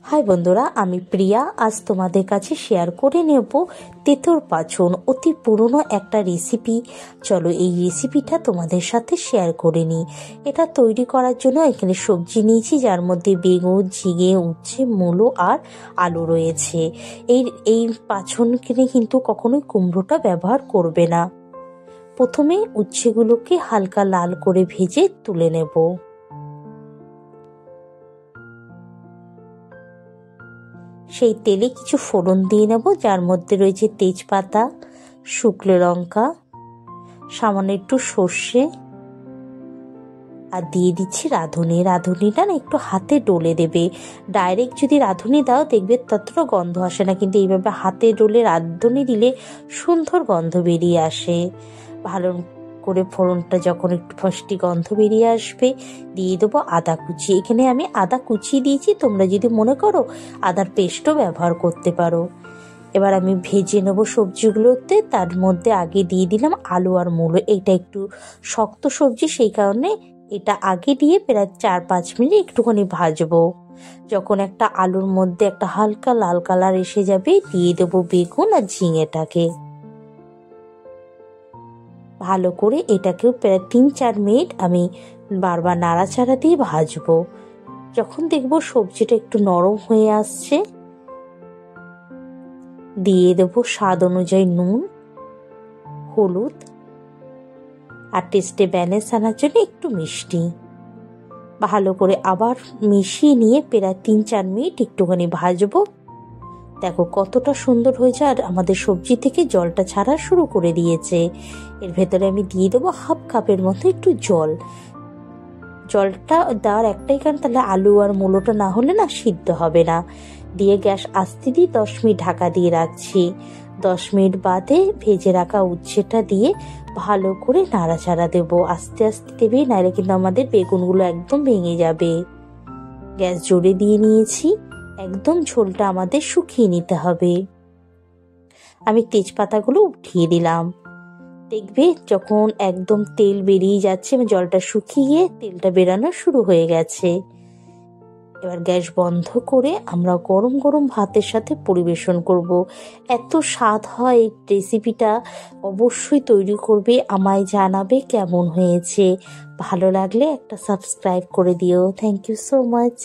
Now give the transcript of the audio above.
High বন্ধুরা, আমি প্রিয়া। আজ তোমাদের কাছে শেয়ার করে নেব তেঁতুল পাঁচন, অতি পুরনো একটা রেসিপি। চলো এই রেসিপিটা তোমাদের সাথে শেয়ার করে নিই। এটা তৈরি করার জন্য এখানে সবজি নিয়েছি, যার মধ্যে বেগুন, ঝিঙে, উচ্ছে, মূলো আর আলু রয়েছে। এই পাঁচনকে কিন্তু কখনোই কুমড়োটা ব্যবহার করবে না। প্রথমে উচ্ছেগুলোকে হালকা লাল করে ভেজে তুলে নেব। সেই তেলে কিছু ফোড়ন দিয়ে নেব, যার মধ্যে রয়েছে তেজপাতা, শুকনো লঙ্কা, সামান্য একটু সর্ষে আর দিয়ে দিচ্ছি রাঁধুনি। রাঁধুনিটা না একটু হাতে ডলে দেবে। ডাইরেক্ট যদি রাঁধুনি দাও দেখবে ততটা গন্ধ আসে না, কিন্তু এইভাবে হাতে ডলে রাঁধুনি দিলে সুন্দর গন্ধ বেরিয়ে আসে। ভালো করে ফোড়নটা যখন একটু ফষ্টি গন্ধ বেরিয়ে আসবে, দিয়ে দেবো আদা কুচি। এখানে আমি আদা কুচি দিয়েছি, তোমরা যদি মনে করো আদার পেস্টও ব্যবহার করতে পারো। এবার আমি ভেজে নেবো সবজিগুলোতে। তার মধ্যে আগে দিয়ে দিলাম আলু আর মূলো। এটা একটু শক্ত সবজি, সেই কারণে এটা আগে দিয়ে প্রায় 4-5 মিনিট একটুখানি ভাজবো। যখন একটা আলুর মধ্যে একটা হালকা লাল কালার এসে যাবে, দিয়ে দেবো বেগুন আর ঝিঙেটাকে। ভালো করে এটাকেও প্রায় 3-4 মিনিট আমি বারবার নাড়াচাড়া দিয়ে ভাজবো। যখন দেখবো সবজিটা একটু নরম হয়ে আসছে, দিয়ে দেবো স্বাদ অনুযায়ী নুন, হলুদ আর টেস্টে ব্যালেন্স আনার জন্য একটু মিষ্টি। ভালো করে আবার মিশিয়ে নিয়ে প্রায় 3-4 মিনিট একটুখানি ভাজবো। দেখো কতটা সুন্দর হয়েছে, আর আমাদের সবজি থেকে জলটা ছাড়া শুরু করে দিয়েছে। এর ভেতরে আমি দিয়ে দেবো 1/2 কাপের মতো একটু জল। জলটা দেওয়ার একটাই কারণ, তাহলে আলু আর মূলোটা না হলে না সিদ্ধ হবে না। দিয়ে গ্যাস আস্তে দিয়ে 10 মিনিট ঢাকা দিয়ে রাখছি। 10 মিনিট বাদে ভেজে রাখা উচ্ছেটা দিয়ে ভালো করে নাড়াচাড়া দেবো। আস্তে আস্তে দেবে, নাহলে কিন্তু আমাদের বেগুনগুলো একদম ভেঙে যাবে। গ্যাস জোরে দিয়ে নিয়েছি। একদম ঝোলটা আমাদের শুকিয়ে নিতে হবে। আমি তেজপাতাগুলো উঠিয়ে দিলাম। দেখবে যখন একদম তেল বেরিয়ে যাচ্ছে, জলটা শুকিয়ে তেলটা বেরানো শুরু হয়ে গেছে। এবার গ্যাস বন্ধ করে আমরা গরম গরম ভাতের সাথে পরিবেশন করব। এত স্বাদ হয় এই রেসিপিটা, অবশ্যই তৈরি করবে, আমায় জানাবে কেমন হয়েছে। ভালো লাগলে একটা সাবস্ক্রাইব করে দিও। Thank you so much.